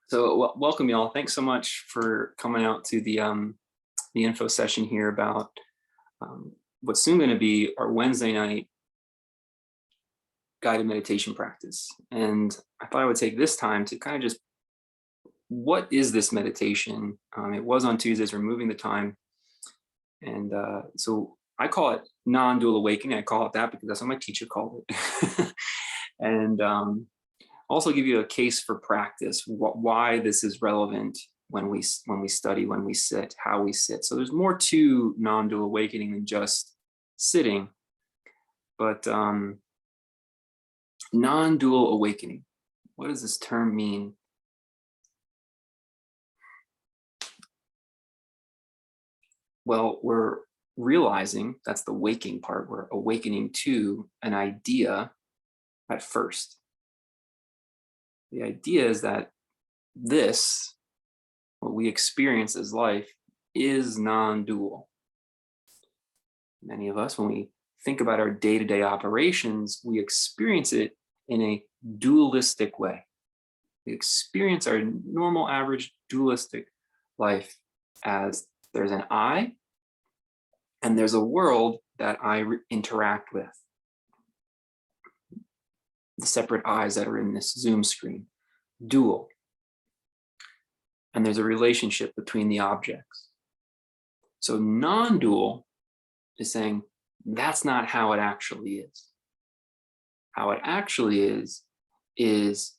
So welcome y'all. Thanks so much for coming out to the info session here about what's soon going to be our Wednesday night guided meditation practice. And I thought I would take this time to kind of just, what is this meditation? It was on Tuesdays, we're moving the time. And so I call it non-dual awakening. I call it that because that's what my teacher called it. And also give you a case for practice, why this is relevant when we study, when we sit, how we sit. So there's more to non-dual awakening than just sitting, but non-dual awakening. What does this term mean? Well, we're realizing, that's the waking part, we're awakening to an idea at first. The idea is that this, what we experience as life, is non-dual. Many of us, when we think about our day-to-day operations, we experience it in a dualistic way. We experience our normal, average, dualistic life as there's an I, and there's a world that I interact with. The separate eyes that are in this Zoom screen, dual. And there's a relationship between the objects. So non-dual is saying that's not how it actually is. How it actually is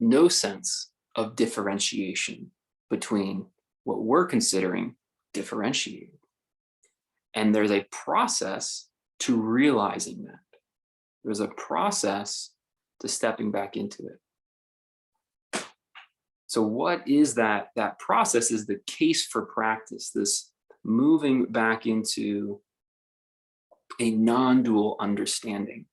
no sense of differentiation between what we're considering differentiated. And there's a process to realizing that. There's a process to stepping back into it. So what is that? That process is the case for practice, this moving back into a non-dual understanding.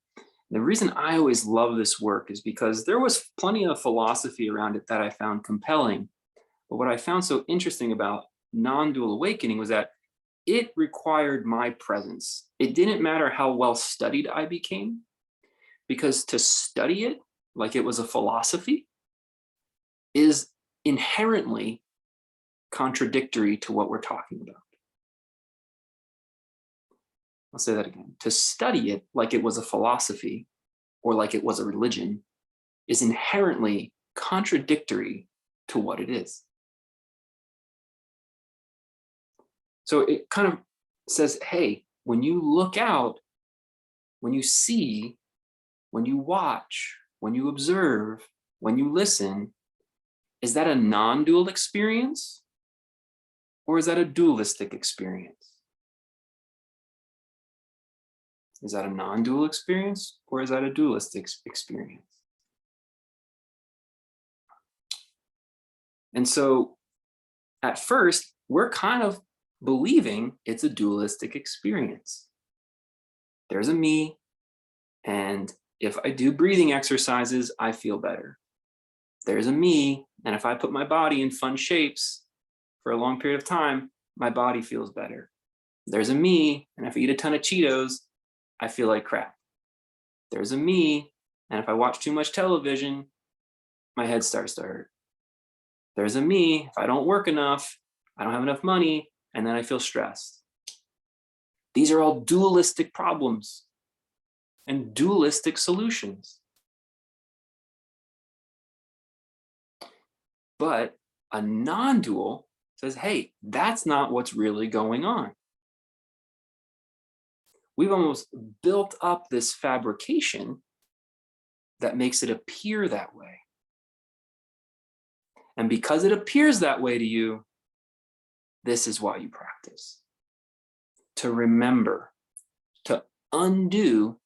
The reason I always love this work is because there was plenty of philosophy around it that I found compelling. But what I found so interesting about non-dual awakening was that it required my presence. It didn't matter how well studied I became, because to study it like it was a philosophy is inherently contradictory to what we're talking about. I'll say that again. To study it like it was a philosophy or like it was a religion is inherently contradictory to what it is. So it kind of says, hey, when you look out, when you see, when you watch, when you observe, when you listen, is that a non-dual experience or is that a dualistic experience? Is that a non-dual experience or is that a dualistic experience? And so at first, we're kind of believing it's a dualistic experience. There's a me, and if I do breathing exercises, I feel better. There's a me, and if I put my body in fun shapes for a long period of time, my body feels better. There's a me, and if I eat a ton of Cheetos, I feel like crap. There's a me, and if I watch too much television, my head starts to hurt. There's a me, if I don't work enough, I don't have enough money, and then I feel stressed. These are all dualistic problems and dualistic solutions. But a non-dual says, hey, that's not what's really going on. We've almost built up this fabrication that makes it appear that way. And because it appears that way to you, this is why you practice. To remember, to undo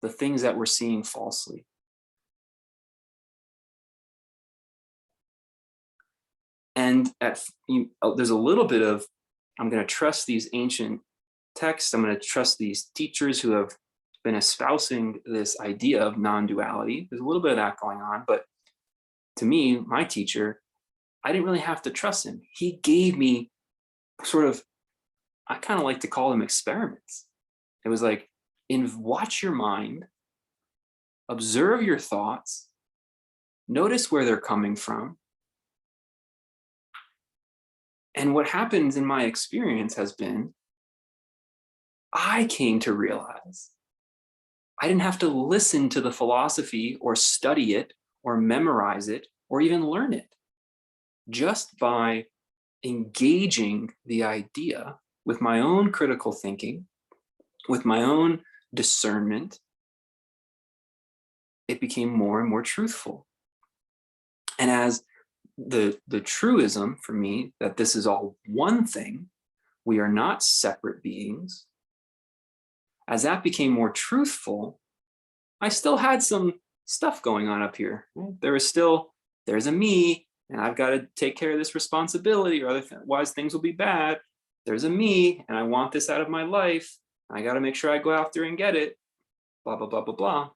the things that we're seeing falsely. And there's a little bit of, I'm going to trust these ancient texts. I'm going to trust these teachers who have been espousing this idea of non-duality. There's a little bit of that going on, but to me, my teacher, I didn't really have to trust him. He gave me sort of, I kind of like to call them experiments. It was like, watch your mind, observe your thoughts, Notice where they're coming from. And what happens in my experience has been, I came to realize I didn't have to listen to the philosophy or study it or memorize it or even learn it. Just by engaging the idea with my own critical thinking, with my own discernment, it became more and more truthful. And as the truism for me that this is all one thing, we are not separate beings, as that became more truthful, I still had some stuff going on up here. There was still, there's a me, and I've got to take care of this responsibility, or otherwise things will be bad. There's a me, and I want this out of my life. I got to make sure I go out there and get it, blah, blah, blah, blah, blah.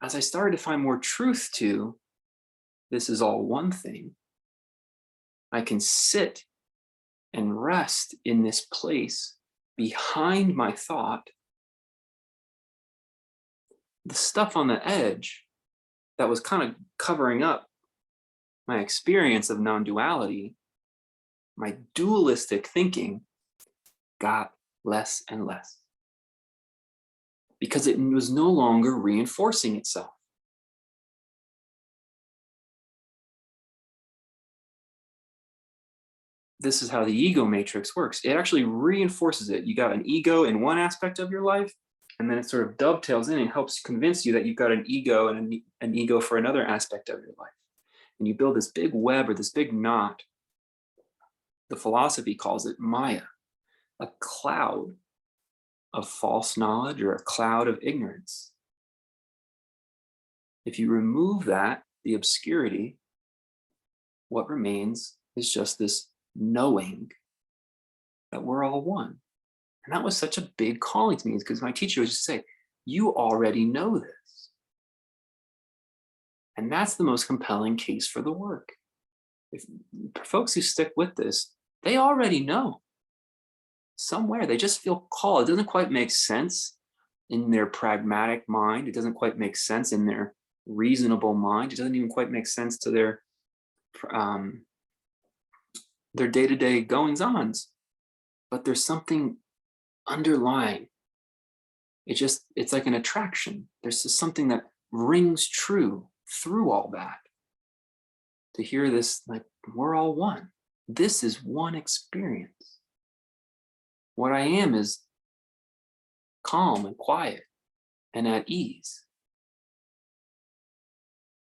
As I started to find more truth to, this is all one thing, I can sit and rest in this place behind my thought. The stuff on the edge that was kind of covering up my experience of non-duality, my dualistic thinking, got less and less because it was no longer reinforcing itself. This is how the ego matrix works. It actually reinforces it. You got an ego in one aspect of your life, and then it sort of dovetails in and helps convince you that you've got an ego and an ego for another aspect of your life. And you build this big web or this big knot. The philosophy calls it Maya, a cloud of false knowledge or a cloud of ignorance. If you remove that, the obscurity, what remains is just this knowing that we're all one. And that was such a big calling to me, because my teacher would just say, you already know this. And that's the most compelling case for the work. For folks who stick with this, they already know. Somewhere they just feel called. It doesn't quite make sense in their pragmatic mind. It doesn't quite make sense in their reasonable mind. It doesn't even quite make sense to their day-to-day goings-ons. But there's something underlying. It's like an attraction. There's just something that rings true through all that. To hear this, like, we're all one. This is one experience. What I am is calm and quiet and at ease.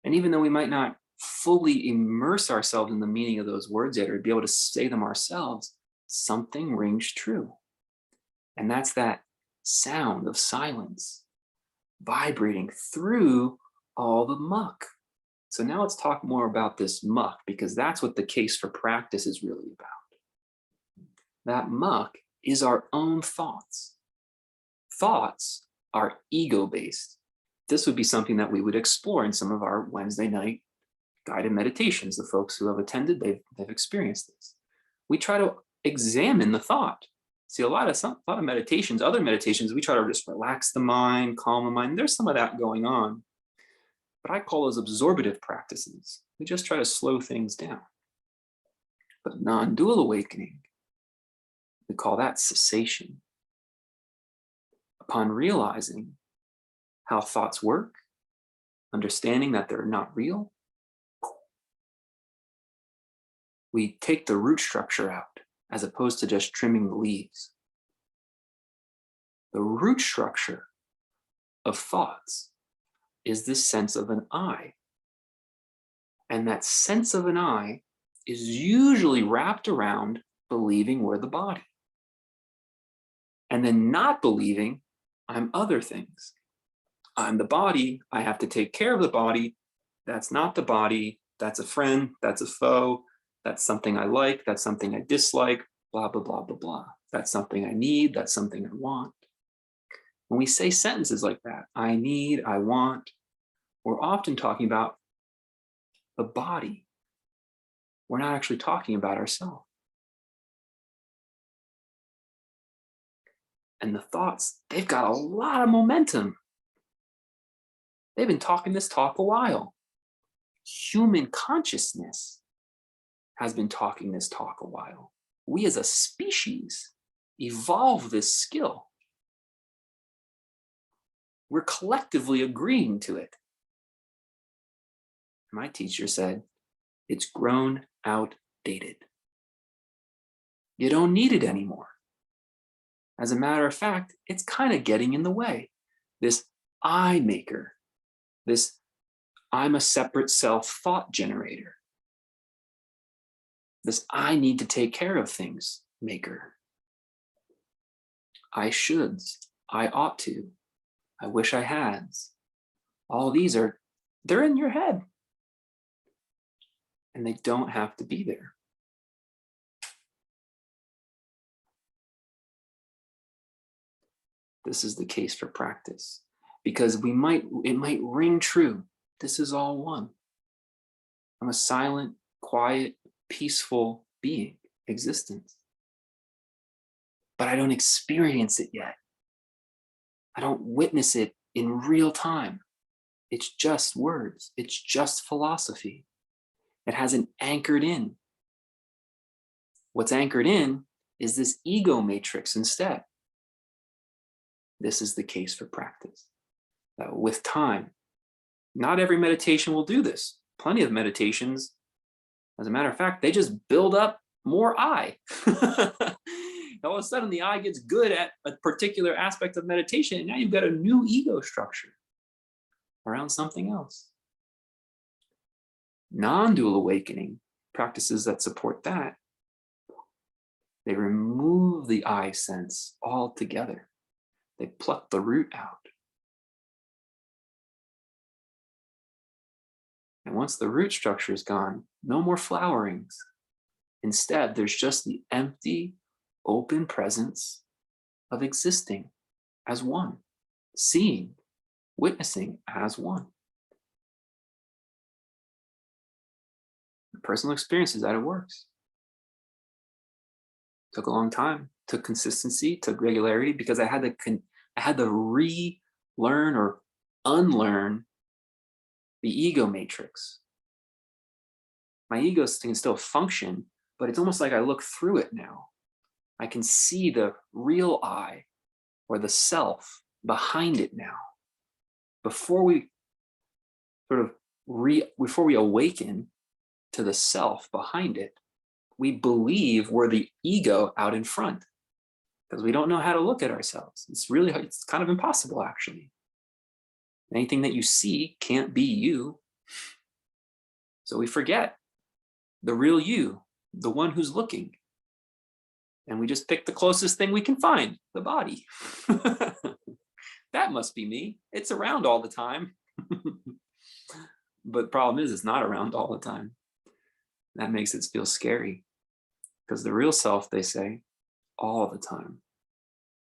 And even though we might not fully immerse ourselves in the meaning of those words yet, or be able to say them ourselves, something rings true. And that's that sound of silence vibrating through all the muck. So now let's talk more about this muck, because that's what the case for practice is really about. That muck is our own thoughts. Thoughts are ego-based. This would be something that we would explore in some of our Wednesday night guided meditations. The folks who have attended, they've experienced this. We try to examine the thought. See, a lot of meditations, other meditations, we try to just relax the mind, calm the mind. There's some of that going on. But I call those absorptive practices. We just try to slow things down. But non-dual awakening, we call that cessation. Upon realizing how thoughts work, understanding that they're not real, we take the root structure out as opposed to just trimming the leaves. The root structure of thoughts is this sense of an I. And that sense of an I is usually wrapped around believing we're the body. And then not believing I'm other things. I'm the body, I have to take care of the body. That's not the body, that's a friend, that's a foe, that's something I like, that's something I dislike, blah, blah, blah, blah, blah. That's something I need, that's something I want. When we say sentences like that, I need, I want, we're often talking about the body. We're not actually talking about ourselves. And the thoughts, they've got a lot of momentum. They've been talking this talk a while. human consciousness has been talking this talk a while. We as a species evolve this skill. We're collectively agreeing to it. My teacher said, it's grown outdated. You don't need it anymore. As a matter of fact, it's kind of getting in the way. This I maker, this I'm a separate self thought generator, this I need to take care of things maker. I shoulds, I ought to, I wish I hads. All these they're in your head. And they don't have to be there. This is the case for practice, because it might ring true. This is all one. I'm a silent, quiet, peaceful being, existence. But I don't experience it yet. I don't witness it in real time. It's just words. It's just philosophy. It hasn't anchored in. What's anchored in is this ego matrix instead. This is the case for practice. With time, not every meditation will do this. Plenty of meditations, as a matter of fact, they just build up more I. All of a sudden, the I gets good at a particular aspect of meditation, and now you've got a new ego structure around something else. Non-dual awakening practices that support that, they remove the I sense altogether. They pluck the root out. And once the root structure is gone, no more flowerings. Instead, there's just the empty, open presence of existing as one, seeing, witnessing as one. Personal experience is that it works. Took a long time, took consistency, took regularity, because I had to relearn or unlearn the ego matrix. My ego can still function, but it's almost like I look through it now. I can see the real I, or the self, behind it now. Before we before we awaken to the self behind it, we believe we're the ego out in front, because we don't know how to look at ourselves. It's kind of impossible, actually. Anything that you see can't be you. So we forget the real you, the one who's looking. And we just pick the closest thing we can find, the body. That must be me. It's around all the time. But the problem is, it's not around all the time. That makes it feel scary. Because the real self, they say, all the time.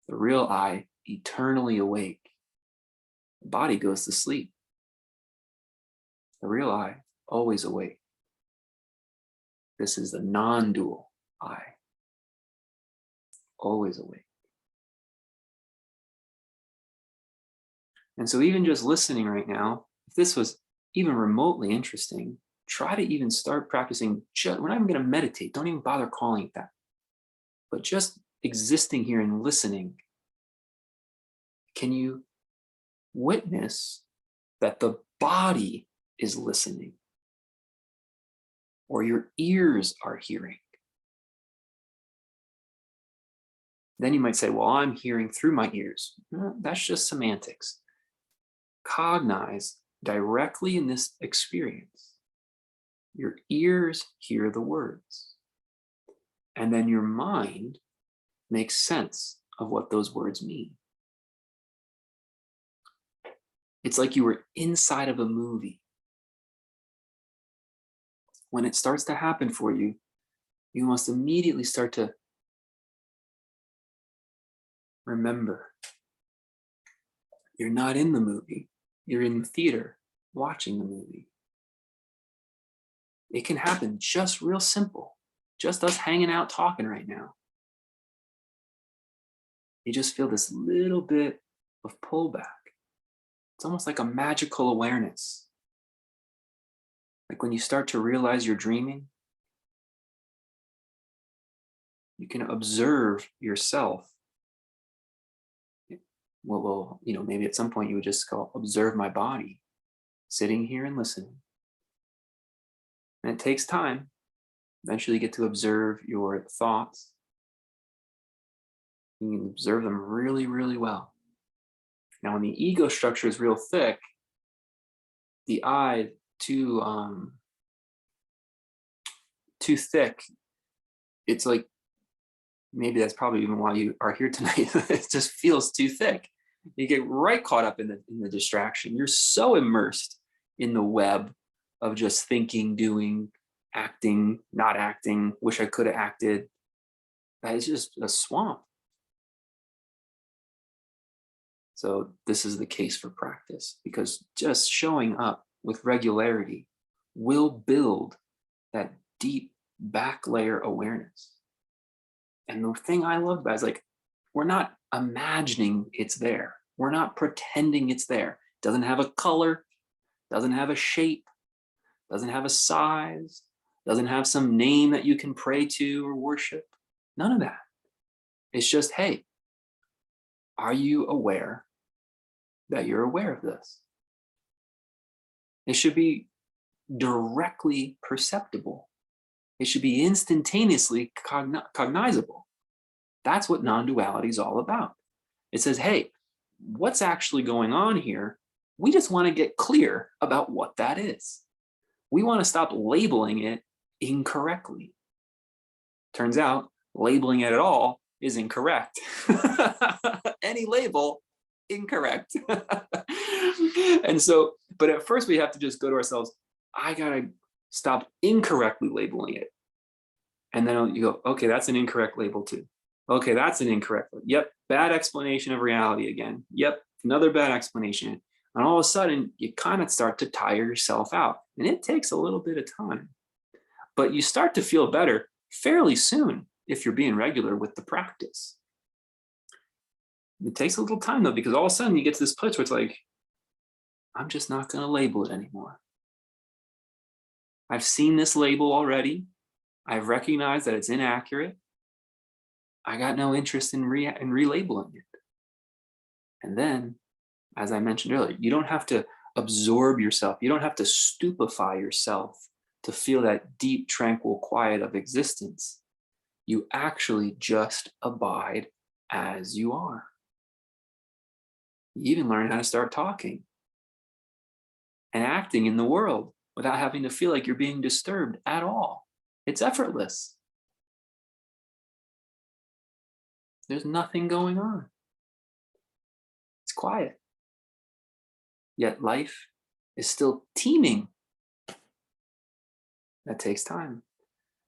The real I, eternally awake. The body goes to sleep. The real I, always awake. This is the non-dual I. Always awake. And so even just listening right now, if this was even remotely interesting, try to even start practicing. We're not even going to meditate. Don't even bother calling it that. But just existing here and listening. Can you witness that the body is listening? Or your ears are hearing? Then you might say, well, I'm hearing through my ears. No, that's just semantics. Cognize directly in this experience. Your ears hear the words. And then your mind makes sense of what those words mean. It's like you were inside of a movie. When it starts to happen for you, you must immediately start to remember. You're not in the movie. You're in the theater watching the movie. It can happen just real simple. Just us hanging out talking right now. You just feel this little bit of pullback. It's almost like a magical awareness. Like when you start to realize you're dreaming, you can observe yourself. Well, maybe at some point you would just go observe my body, sitting here and listening. And it takes time. Eventually you get to observe your thoughts. You can observe them really, really well. Now, when the ego structure is real thick, the eye too thick, it's like, maybe that's probably even why you are here tonight. It just feels too thick. You get right caught up in the distraction. You're so immersed in the web of just thinking, doing, acting, not acting, wish I could have acted. That is just a swamp. So this is the case for practice, because just showing up with regularity will build that deep back layer awareness. And the thing I love about it is, like, we're not imagining it's there. We're not pretending it's there. It doesn't have a color, doesn't have a shape, doesn't have a size, doesn't have some name that you can pray to or worship. None of that. It's just, hey, are you aware that you're aware of this? It should be directly perceptible. It should be instantaneously cognizable. That's what non-duality is all about. It says, hey, what's actually going on here? We just want to get clear about what that is. We want to stop labeling it incorrectly. Turns out labeling it at all is incorrect. Any label, incorrect. And so, but at first we have to just go to ourselves, I gotta stop incorrectly labeling it. And then you go, okay, that's an incorrect label too. Okay, that's an incorrect. Yep, bad explanation of reality again. Yep, another bad explanation. And all of a sudden, you kind of start to tire yourself out. And it takes a little bit of time. But you start to feel better fairly soon if you're being regular with the practice. It takes a little time though, because all of a sudden you get to this place where it's like, I'm just not going to label it anymore. I've seen this label already. I've recognized that it's inaccurate. I got no interest in relabeling it. And then, as I mentioned earlier, you don't have to absorb yourself. You don't have to stupefy yourself to feel that deep, tranquil quiet of existence. You actually just abide as you are. You even learn how to start talking and acting in the world without having to feel like you're being disturbed at all. It's effortless. There's nothing going on. It's quiet. Yet life is still teeming. That takes time.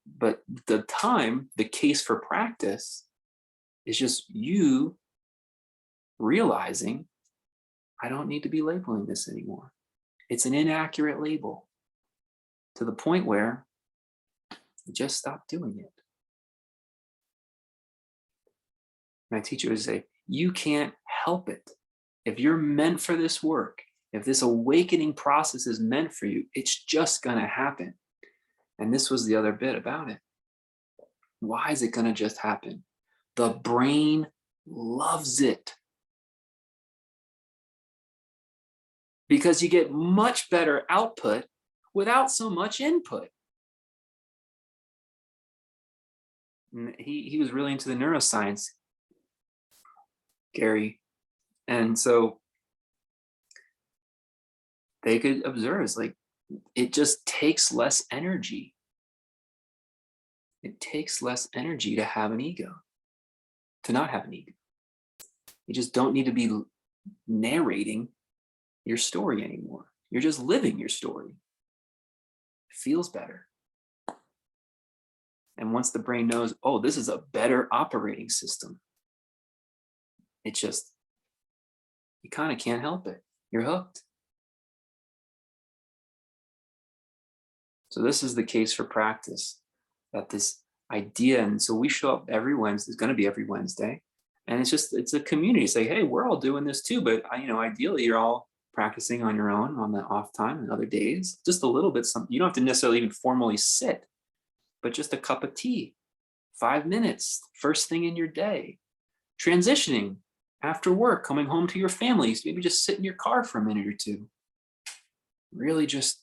But the time, the case for practice, is just you realizing, I don't need to be labeling this anymore. It's an inaccurate label, to the point where you just stop doing it. My teacher would say, you can't help it. If you're meant for this work, if this awakening process is meant for you, it's just going to happen. And this was the other bit about it. Why is it going to just happen? The brain loves it. Because you get much better output without so much input. And he was really into the neuroscience, Gary. And so they could observe, it's like, it just takes less energy. It takes less energy to have an ego, to not have an ego. You just don't need to be narrating your story anymore. You're just living your story. It feels better. And once the brain knows, oh, this is a better operating system, it just, you kind of can't help it. You're hooked. So this is the case for practice, that this idea, and so we show up every Wednesday, it's going to be every Wednesday, and it's a community. Say, hey, we're all doing this too, but ideally you're all practicing on your own on the off time and other days, just a little bit. You don't have to necessarily even formally sit, but just a cup of tea, 5 minutes, first thing in your day, transitioning after work, coming home to your families, maybe just sit in your car for a minute or two. Really just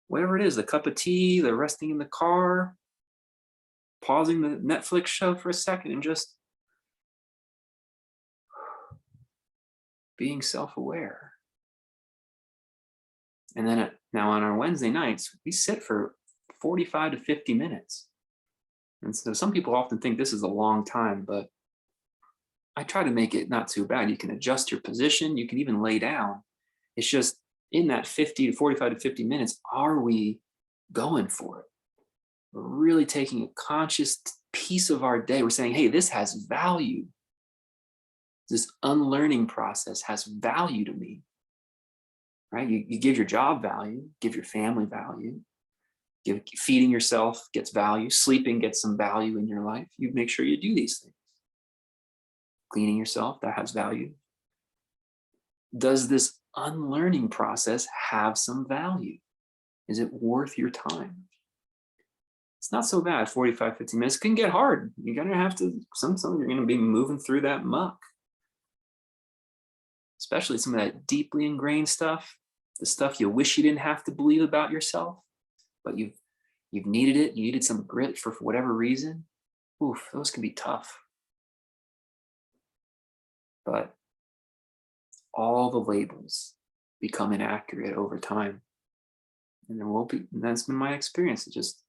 whatever it is, the cup of tea, the resting in the car, pausing the Netflix show for a second and just being self-aware. And then now on our Wednesday nights, we sit for 45 to 50 minutes. And so some people often think this is a long time, but I try to make it not too bad. You can adjust your position. You can even lay down. It's just in that 50 to 45 to 50 minutes, are we going for it? We're really taking a conscious piece of our day. We're saying, hey, this has value. This unlearning process has value to me, right? You give your job value, give your family value, feeding yourself gets value, sleeping gets some value in your life. You make sure you do these things. Cleaning yourself, that has value. Does this unlearning process have some value? Is it worth your time? It's not so bad, 45, 50 minutes. It can get hard. You're gonna have to, sometimes you're gonna be moving through that muck. Especially some of that deeply ingrained stuff, the stuff you wish you didn't have to believe about yourself, but you've needed it, you needed some grit for whatever reason. Oof, those can be tough. But all the labels become inaccurate over time. And there will be, and that's been my experience. It just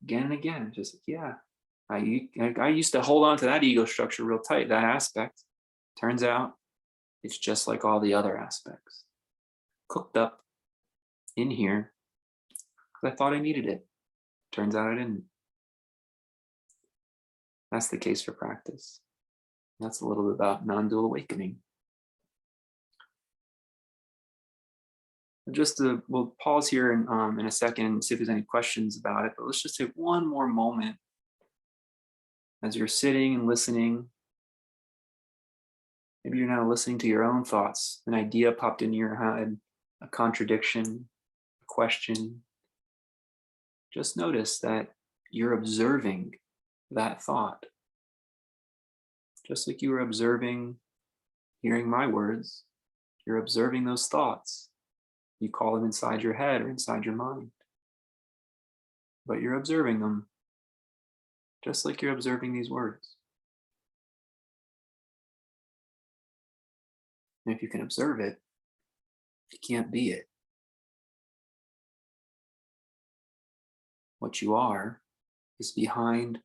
again and again, just yeah. I used to hold on to that ego structure real tight, that aspect. Turns out it's just like all the other aspects. Cooked up in here because I thought I needed it. Turns out I didn't. That's the case for practice. That's a little bit about non-dual awakening. We'll pause here in a second and see if there's any questions about it, but let's just take one more moment as you're sitting and listening. Maybe you're now listening to your own thoughts. An idea popped into your head, a contradiction, a question. Just notice that you're observing that thought. Just like you were observing, hearing my words, you're observing those thoughts. You call them inside your head or inside your mind. But you're observing them, just like you're observing these words. And if you can observe it, you can't be it. What you are is behind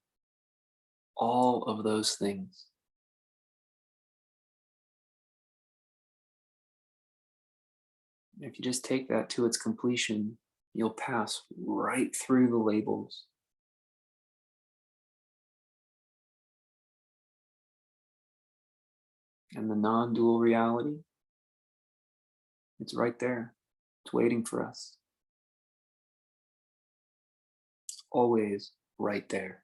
all of those things. If you just take that to its completion, you'll pass right through the labels. And the non-dual reality, it's right there. It's waiting for us. It's always right there.